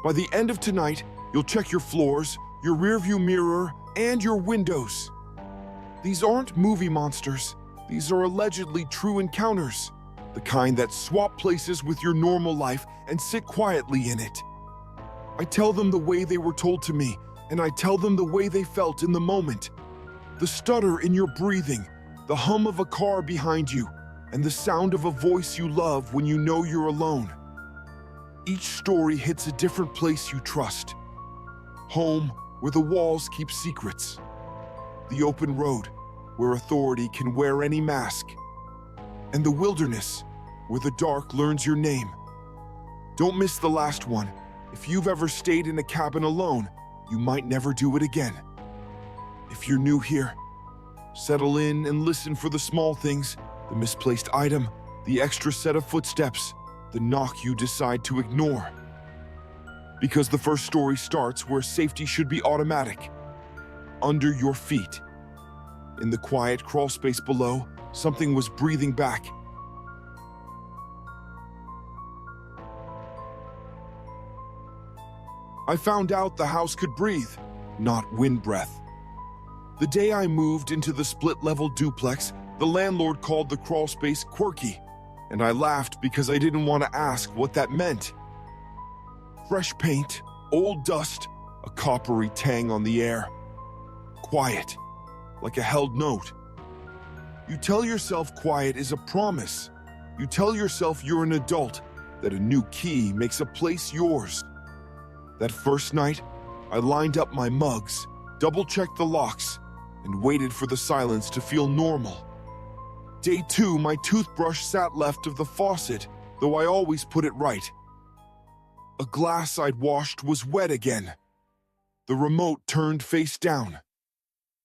By the end of tonight, you'll check your floors, your rearview mirror, and your windows. These aren't movie monsters. These are allegedly true encounters, the kind that swap places with your normal life and sit quietly in it. I tell them the way they were told to me, and I tell them the way they felt in the moment. The stutter in your breathing, the hum of a car behind you, and the sound of a voice you love when you know you're alone. Each story hits a different place you trust. Home, where the walls keep secrets. The open road, where authority can wear any mask. And the wilderness, where the dark learns your name. Don't miss the last one. If you've ever stayed in a cabin alone, you might never do it again. If you're new here, settle in and listen for the small things, the misplaced item, the extra set of footsteps, the knock you decide to ignore. Because the first story starts where safety should be automatic, under your feet. In the quiet crawl space below, something was breathing back. I found out the house could breathe, not wind breath. The day I moved into the split-level duplex, the landlord called the crawl space quirky, and I laughed because I didn't want to ask what that meant. Fresh paint, old dust, a coppery tang on the air. Quiet, like a held note. You tell yourself quiet is a promise. You tell yourself you're an adult, that a new key makes a place yours. That first night, I lined up my mugs, double-checked the locks, and waited for the silence to feel normal. Day 2, my toothbrush sat left of the faucet, though I always put it right. A glass I'd washed was wet again. The remote turned face down.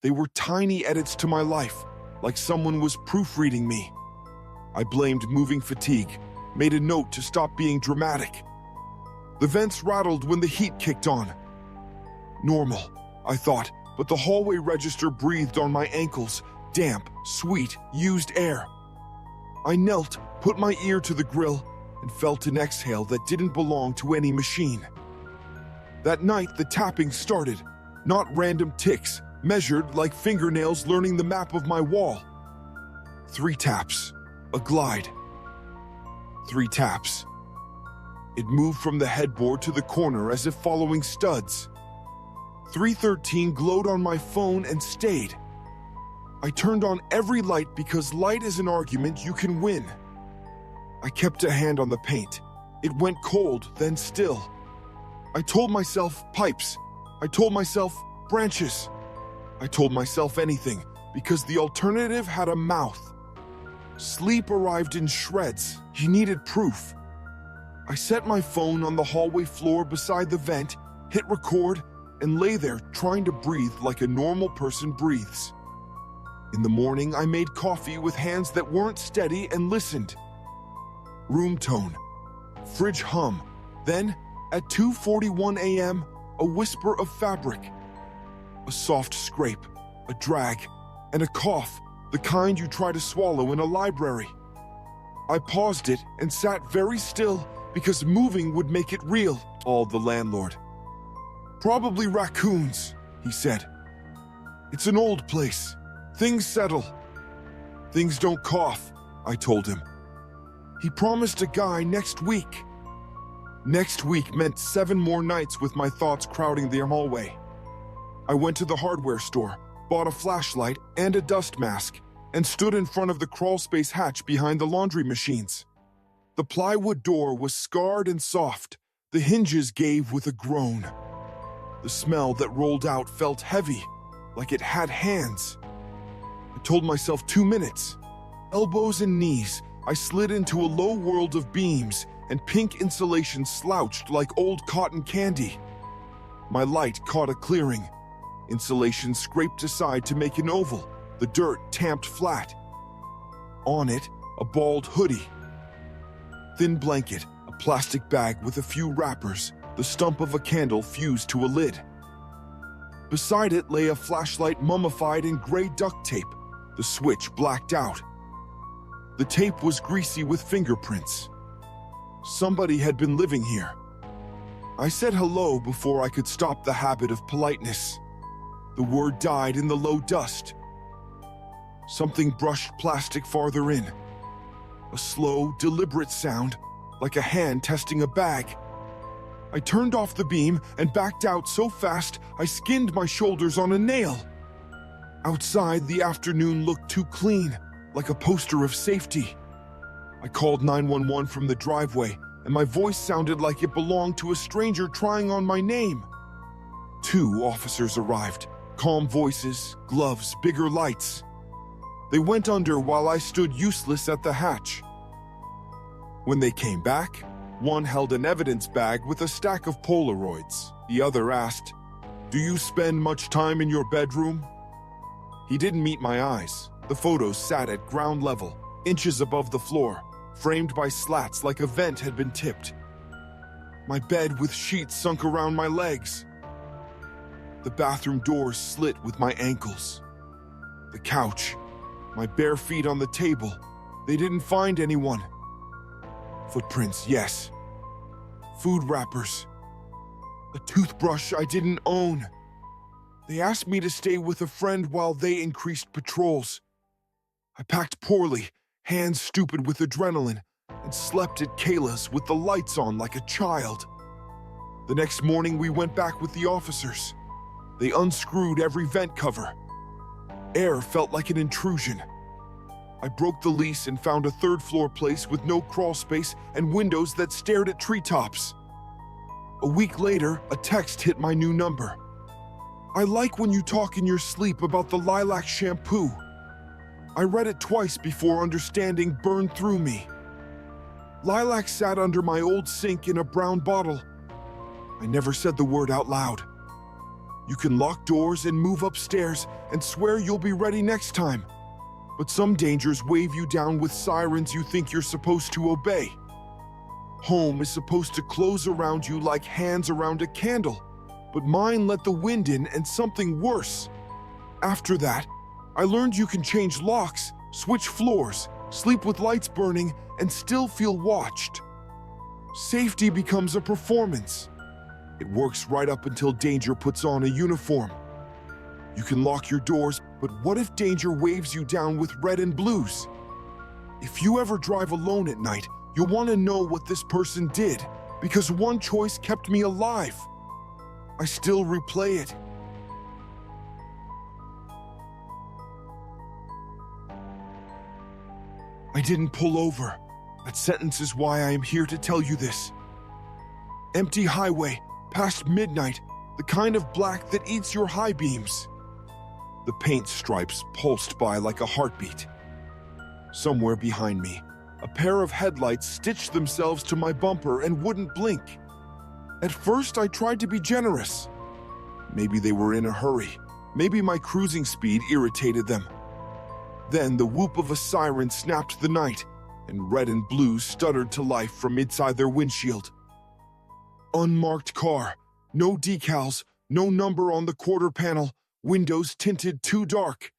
They were tiny edits to my life, like someone was proofreading me. I blamed moving fatigue, made a note to stop being dramatic. The vents rattled when the heat kicked on. Normal, I thought, but the hallway register breathed on my ankles, damp, sweet, used air. I knelt, put my ear to the grill, and felt an exhale that didn't belong to any machine. That night, the tapping started, not random ticks, measured like fingernails learning the map of my wall. 3 taps, a glide. 3 taps. It moved from the headboard to the corner as if following studs. 313 glowed on my phone and stayed. I turned on every light because light is an argument you can win. I kept a hand on the paint. It went cold, then still. I told myself pipes. I told myself branches. I told myself anything because the alternative had a mouth. Sleep arrived in shreds. He needed proof. I set my phone on the hallway floor beside the vent, hit record, and lay there trying to breathe like a normal person breathes. In the morning, I made coffee with hands that weren't steady and listened. Room tone, fridge hum, then, at 2:41 a.m., a whisper of fabric. A soft scrape, a drag, and a cough, the kind you try to swallow in a library. I paused it and sat very still because moving would make it real, called the landlord. Probably raccoons, he said. It's an old place. Things settle. Things don't cough, I told him. He promised a guy next week. Next week meant 7 more nights with my thoughts crowding the hallway. I went to the hardware store, bought a flashlight and a dust mask, and stood in front of the crawlspace hatch behind the laundry machines. The plywood door was scarred and soft. The hinges gave with a groan. The smell that rolled out felt heavy, like it had hands. I told myself 2 minutes. Elbows and knees, I slid into a low world of beams, and pink insulation slouched like old cotton candy. My light caught a clearing. Insulation scraped aside to make an oval, the dirt tamped flat. On it, a bald hoodie. Thin blanket, a plastic bag with a few wrappers, the stump of a candle fused to a lid. Beside it lay a flashlight mummified in gray duct tape, the switch blacked out. The tape was greasy with fingerprints. Somebody had been living here. I said hello before I could stop the habit of politeness. The word died in the low dust. Something brushed plastic farther in. A slow, deliberate sound, like a hand testing a bag. I turned off the beam and backed out so fast I skinned my shoulders on a nail. Outside, the afternoon looked too clean, like a poster of safety. I called 911 from the driveway, and my voice sounded like it belonged to a stranger trying on my name. 2 officers arrived, calm voices, gloves, bigger lights. They went under while I stood useless at the hatch. When they came back, one held an evidence bag with a stack of Polaroids. The other asked, "Do you spend much time in your bedroom?" He didn't meet my eyes. The photos sat at ground level, inches above the floor, framed by slats like a vent had been tipped. My bed with sheets sunk around my legs. The bathroom doors slit with my ankles. The couch, my bare feet on the table. They didn't find anyone. Footprints, yes. Food wrappers. A toothbrush I didn't own. They asked me to stay with a friend while they increased patrols. I packed poorly, hands stupid with adrenaline, and slept at Kayla's with the lights on like a child. The next morning we went back with the officers. They unscrewed every vent cover. Air felt like an intrusion. I broke the lease and found a 3rd-floor place with no crawl space and windows that stared at treetops. A week later, a text hit my new number. "I like when you talk in your sleep about the lilac shampoo." I read it twice before understanding burned through me. Lilac sat under my old sink in a brown bottle. I never said the word out loud. You can lock doors and move upstairs and swear you'll be ready next time. But some dangers wave you down with sirens you think you're supposed to obey. Home is supposed to close around you like hands around a candle, but mine let the wind in and something worse. After that, I learned you can change locks, switch floors, sleep with lights burning, and still feel watched. Safety becomes a performance. It works right up until danger puts on a uniform. You can lock your doors, but what if danger waves you down with red and blues? If you ever drive alone at night, you'll want to know what this person did, because one choice kept me alive. I still replay it. I didn't pull over. That sentence is why I am here to tell you this. Empty highway, past midnight, the kind of black that eats your high beams. The paint stripes pulsed by like a heartbeat. Somewhere behind me, a pair of headlights stitched themselves to my bumper and wouldn't blink. At first, I tried to be generous. Maybe they were in a hurry. Maybe my cruising speed irritated them. Then the whoop of a siren snapped the night, and red and blue stuttered to life from inside their windshield. Unmarked car, no decals, no number on the quarter panel, windows tinted too dark.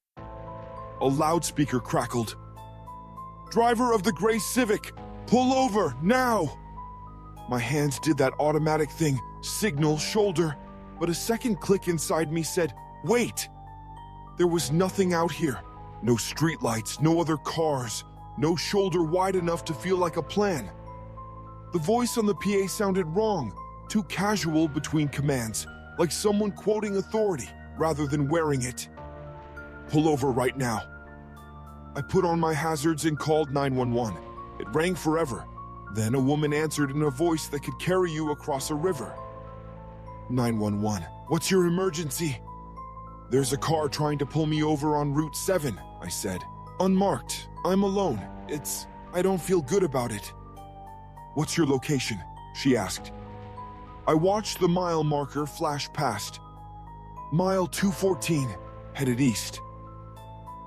A loudspeaker crackled. "Driver of the gray Civic, pull over, now!" My hands did that automatic thing, signal, shoulder, but a second click inside me said, "Wait!" There was nothing out here. No streetlights, no other cars, no shoulder wide enough to feel like a plan. The voice on the PA sounded wrong, too casual between commands, like someone quoting authority rather than wearing it. "Pull over right now." I put on my hazards and called 911. It rang forever. Then a woman answered in a voice that could carry you across a river. 911, what's your emergency? "There's a car trying to pull me over on Route 7, I said. "Unmarked. I'm alone. I don't feel good about it." "What's your location?" she asked. I watched the mile marker flash past. Mile 214, headed east.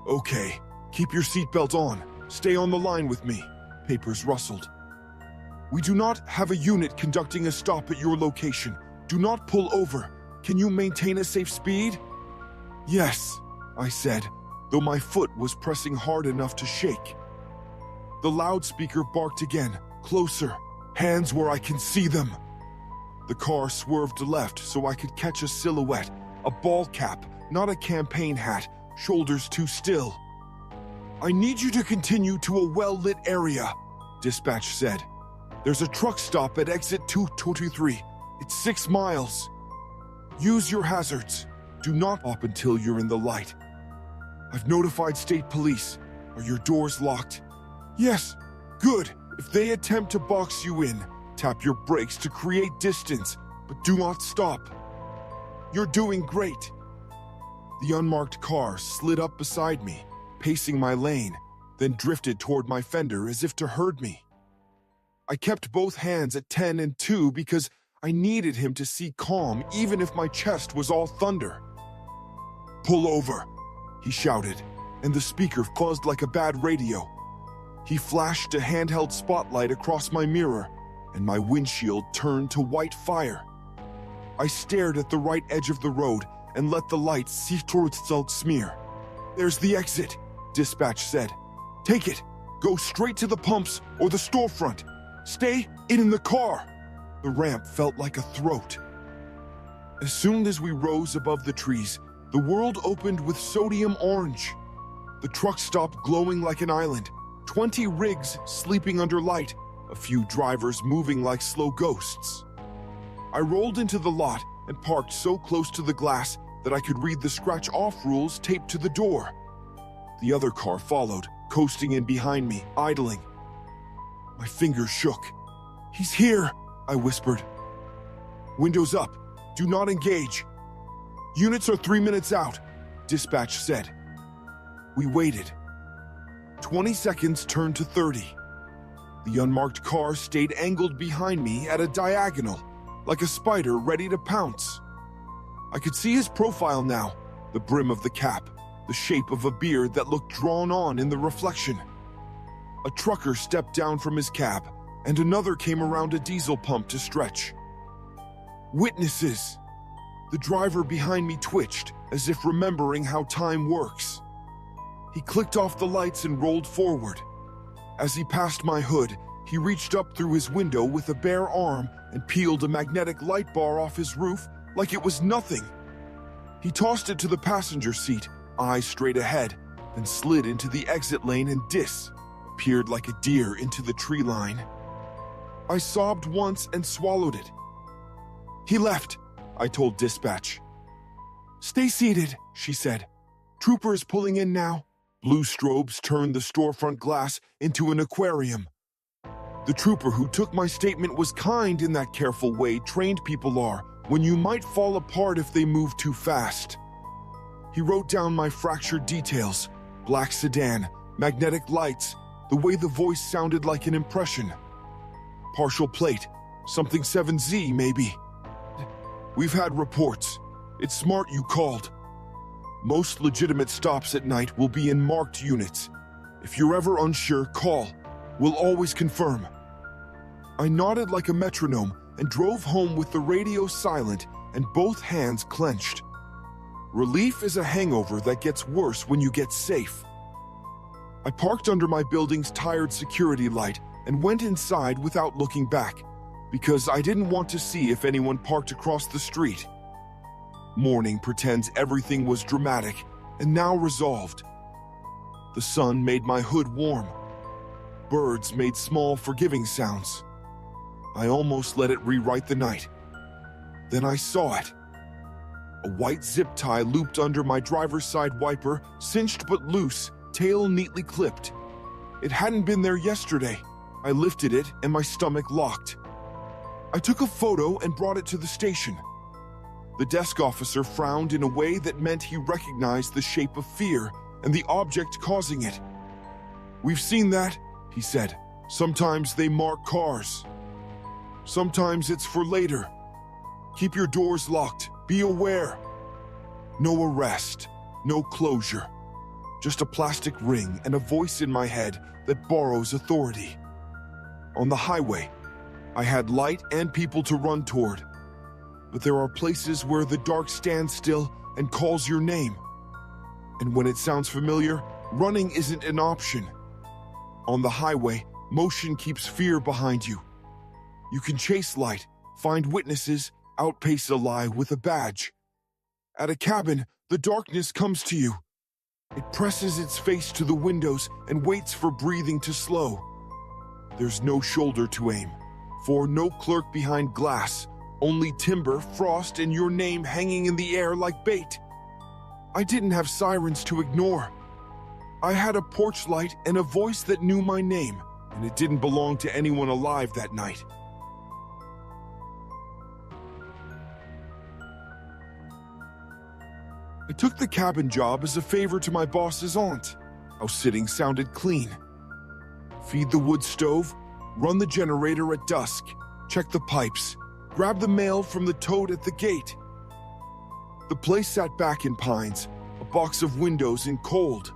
"Okay, keep your seatbelt on. Stay on the line with me." Papers rustled. "We do not have a unit conducting a stop at your location. Do not pull over. Can you maintain a safe speed?" "Yes," I said, though my foot was pressing hard enough to shake. The loudspeaker barked again, closer, hands where I can see them. The car swerved left so I could catch a silhouette, a ball cap, not a campaign hat, shoulders too still. "I need you to continue to a well-lit area," dispatch said. "There's a truck stop at exit 223. It's 6 miles. Use your hazards. Do not stop until you're in the light. I've notified state police. Are your doors locked?" "Yes." "Good. If they attempt to box you in, tap your brakes to create distance, but do not stop. You're doing great." The unmarked car slid up beside me, pacing my lane, then drifted toward my fender as if to herd me. I kept both hands at 10 and 2 because I needed him to see calm even if my chest was all thunder. "Pull over," he shouted, and the speaker buzzed like a bad radio. He flashed a handheld spotlight across my mirror, and my windshield turned to white fire. I stared at the right edge of the road and let the light see towards Zulk smear. "There's the exit," dispatch said. "Take it. Go straight to the pumps or the storefront. Stay in the car." The ramp felt like a throat. As soon as we rose above the trees, the world opened with sodium orange. The truck stopped glowing like an island, 20 rigs sleeping under light, a few drivers moving like slow ghosts. I rolled into the lot and parked so close to the glass that I could read the scratch-off rules taped to the door. The other car followed, coasting in behind me, idling. My fingers shook. "He's here," I whispered. "Windows up. Do not engage." "Units are 3 minutes out," dispatch said. We waited. 20 seconds turned to 30. The unmarked car stayed angled behind me at a diagonal, like a spider ready to pounce. I could see his profile now, the brim of the cap, the shape of a beard that looked drawn on in the reflection. A trucker stepped down from his cab, and another came around a diesel pump to stretch. Witnesses. The driver behind me twitched, as if remembering how time works. He clicked off the lights and rolled forward. As he passed my hood, he reached up through his window with a bare arm and peeled a magnetic light bar off his roof like it was nothing. He tossed it to the passenger seat, eyes straight ahead, then slid into the exit lane and appeared like a deer into the tree line. I sobbed once and swallowed it. "He left," I told dispatch. "Stay seated," she said. "Trooper is pulling in now." Blue strobes turned the storefront glass into an aquarium. The trooper who took my statement was kind in that careful way trained people are when you might fall apart if they move too fast. He wrote down my fractured details, black sedan, magnetic lights, the way the voice sounded like an impression. Partial plate, something 7Z maybe. "We've had reports. It's smart you called. Most legitimate stops at night will be in marked units. If you're ever unsure, call. We'll always confirm." I nodded like a metronome and drove home with the radio silent and both hands clenched. Relief is a hangover that gets worse when you get safe. I parked under my building's tired security light and went inside without looking back, because I didn't want to see if anyone parked across the street. Morning pretends everything was dramatic and now resolved. The sun made my hood warm. Birds made small, forgiving sounds. I almost let it rewrite the night. Then I saw it. A white zip tie looped under my driver's side wiper, cinched but loose, tail neatly clipped. It hadn't been there yesterday. I lifted it and my stomach locked. I took a photo and brought it to the station. The desk officer frowned in a way that meant he recognized the shape of fear and the object causing it. "We've seen that," he said. "Sometimes they mark cars. Sometimes it's for later. Keep your doors locked. Be aware." No arrest, no closure. Just a plastic ring and a voice in my head that borrows authority. On the highway, I had light and people to run toward. But there are places where the dark stands still and calls your name. And when it sounds familiar, running isn't an option. On the highway, motion keeps fear behind you. You can chase light, find witnesses, outpace a lie with a badge. At a cabin, the darkness comes to you. It presses its face to the windows and waits for breathing to slow. There's no shoulder to aim, for no clerk behind glass, only timber, frost, and your name hanging in the air like bait. I didn't have sirens to ignore. I had a porch light and a voice that knew my name, and it didn't belong to anyone alive that night. I took the cabin job as a favor to my boss's aunt. House sitting sounded clean. Feed the wood stove, run the generator at dusk, check the pipes, grab the mail from the toad at the gate. The place sat back in pines, a box of windows in cold.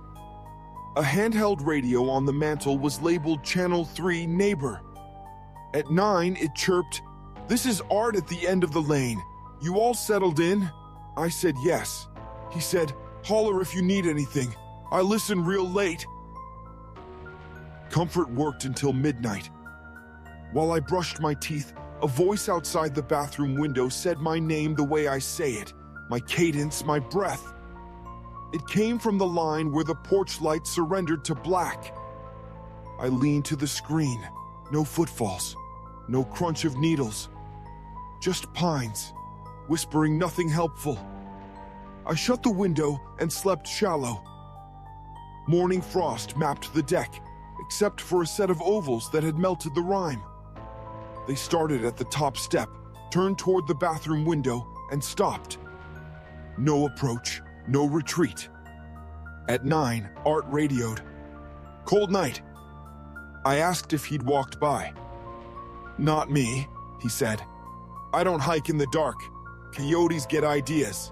A handheld radio on the mantel was labeled Channel 3 Neighbor. At 9, it chirped, "This is Art at the end of the lane. You all settled in?" I said yes. He said, "Holler if you need anything. I listen real late." Comfort worked until midnight. While I brushed my teeth, a voice outside the bathroom window said my name the way I say it, my cadence, my breath. It came from the line where the porch light surrendered to black. I leaned to the screen. No footfalls, no crunch of needles. Just pines, whispering nothing helpful. I shut the window and slept shallow. Morning frost mapped the deck, except for a set of ovals that had melted the rime. They started at the top step, turned toward the bathroom window, and stopped. No approach, no retreat. At 9, Art radioed, "Cold night." I asked if he'd walked by. "Not me," he said. "I don't hike in the dark. Coyotes get ideas."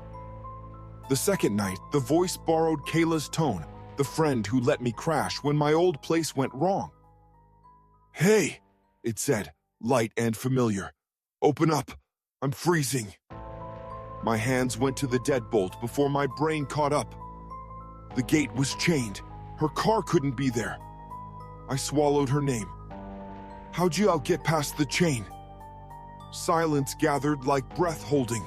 The second night, the voice borrowed Kayla's tone, the friend who let me crash when my old place went wrong. "Hey," it said, light and familiar. "Open up. I'm freezing." My hands went to the deadbolt before my brain caught up. The gate was chained. Her car couldn't be there. I swallowed her name. "How'd you all get past the chain?" Silence gathered like breath holding.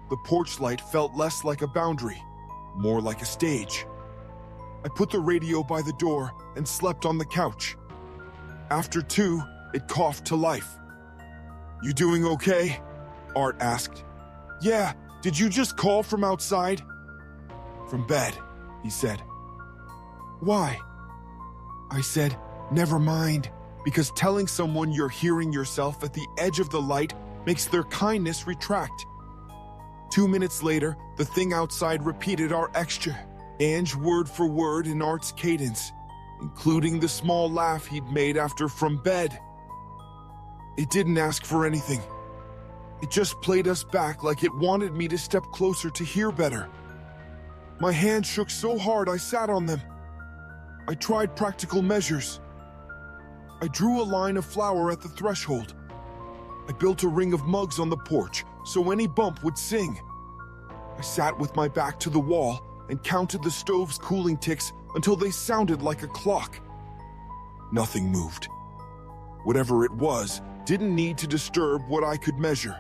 The porch light felt less like a boundary, more like a stage. I put the radio by the door and slept on the couch. After 2, it coughed to life. "You doing okay?" Art asked. "Yeah, did you just call from outside?" "From bed," he said. "Why?" I said, "Never mind, because telling someone you're hearing yourself at the edge of the light makes their kindness retract." 2 minutes later, the thing outside repeated our exchange word for word in Art's cadence, including the small laugh he'd made after "from bed." It didn't ask for anything. It just played us back like it wanted me to step closer to hear better. My hands shook so hard I sat on them. I tried practical measures. I drew a line of flour at the threshold. I built a ring of mugs on the porch so any bump would sing. I sat with my back to the wall and counted the stove's cooling ticks until they sounded like a clock. Nothing moved. Whatever it was didn't need to disturb what I could measure.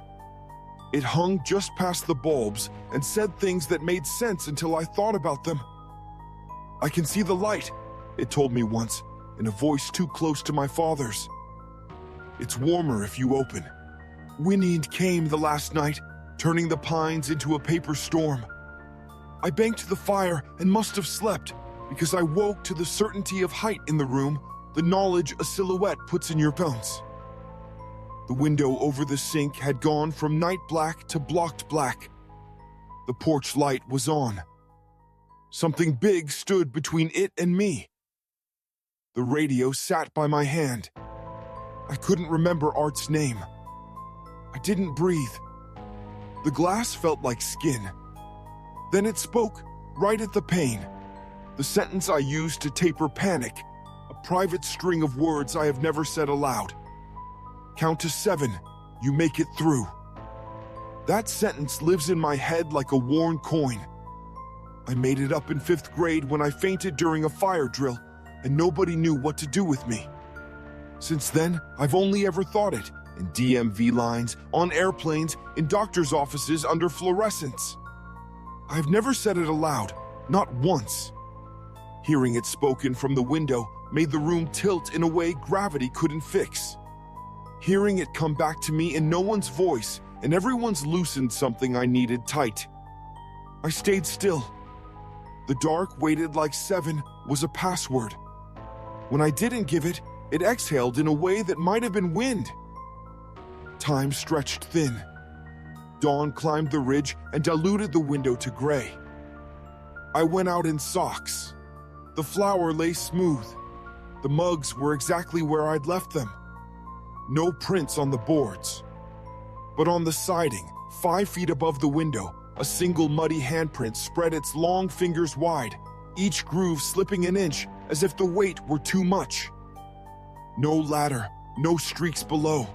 It hung just past the bulbs and said things that made sense until I thought about them. "I can see the light," it told me once, in a voice too close to my father's. "It's warmer if you open." Wind came the last night, turning the pines into a paper storm. I banked the fire and must have slept, because I woke to the certainty of height in the room, the knowledge a silhouette puts in your bones. The window over the sink had gone from night black to blocked black. The porch light was on. Something big stood between it and me. The radio sat by my hand. I couldn't remember Art's name. I didn't breathe. The glass felt like skin. Then it spoke, right at the pane. The sentence I used to taper panic, a private string of words I have never said aloud. "Count to 7, you make it through." That sentence lives in my head like a worn coin. I made it up in 5th grade when I fainted during a fire drill, and nobody knew what to do with me. Since then, I've only ever thought it, in DMV lines, on airplanes, in doctors' offices under fluorescents. I've never said it aloud, not once. Hearing it spoken from the window made the room tilt in a way gravity couldn't fix. Hearing it come back to me in no one's voice and everyone's loosened something I needed tight. I stayed still. The dark waited like 7 was a password. When I didn't give it, it exhaled in a way that might have been wind. Time stretched thin. Dawn climbed the ridge and diluted the window to gray. I went out in socks. The flour lay smooth. The mugs were exactly where I'd left them. No prints on the boards. But on the siding, 5 feet above the window, a single muddy handprint spread its long fingers wide, each groove slipping an inch as if the weight were too much. No ladder, no streaks below.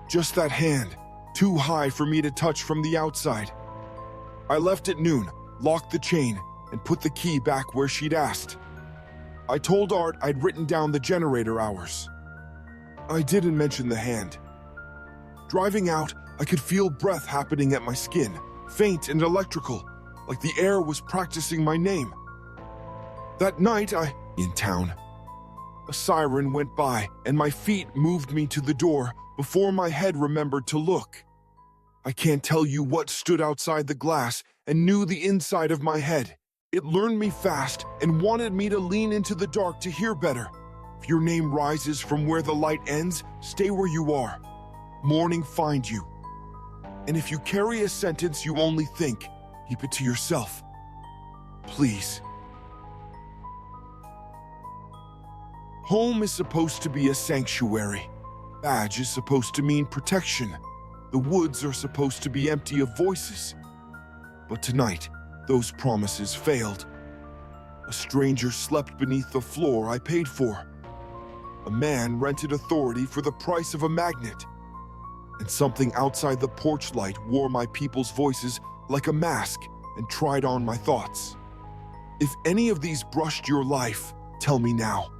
Just that hand, too high for me to touch from the outside. I left at noon, locked the chain, and put the key back where she'd asked. I told Art I'd written down the generator hours. I didn't mention the hand. Driving out, I could feel breath happening at my skin, faint and electrical, like the air was practicing my name. That night, in town. A siren went by, and my feet moved me to the door before my head remembered to look. I can't tell you what stood outside the glass and knew the inside of my head. It learned me fast and wanted me to lean into the dark to hear better. If your name rises from where the light ends, stay where you are. Morning find you. And if you carry a sentence you only think, keep it to yourself. Please. Home is supposed to be a sanctuary. Badge is supposed to mean protection. The woods are supposed to be empty of voices. But tonight, those promises failed. A stranger slept beneath the floor I paid for. A man rented authority for the price of a magnet. And something outside the porch light wore my people's voices like a mask and tried on my thoughts. If any of these brushed your life, tell me now.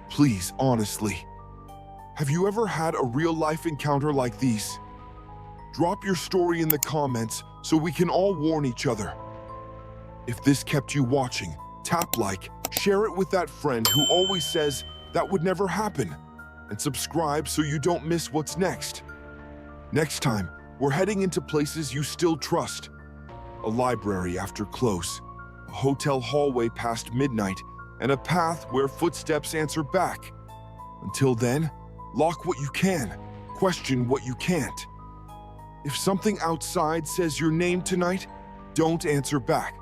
Please, honestly. Have you ever had a real-life encounter like these? Drop your story in the comments so we can all warn each other. If this kept you watching, tap like, share it with that friend who always says that would never happen, and subscribe so you don't miss what's next. Next time, we're heading into places you still trust. A library after close, a hotel hallway past midnight, and a path where footsteps answer back. Until then, lock what you can, question what you can't. If something outside says your name tonight, don't answer back.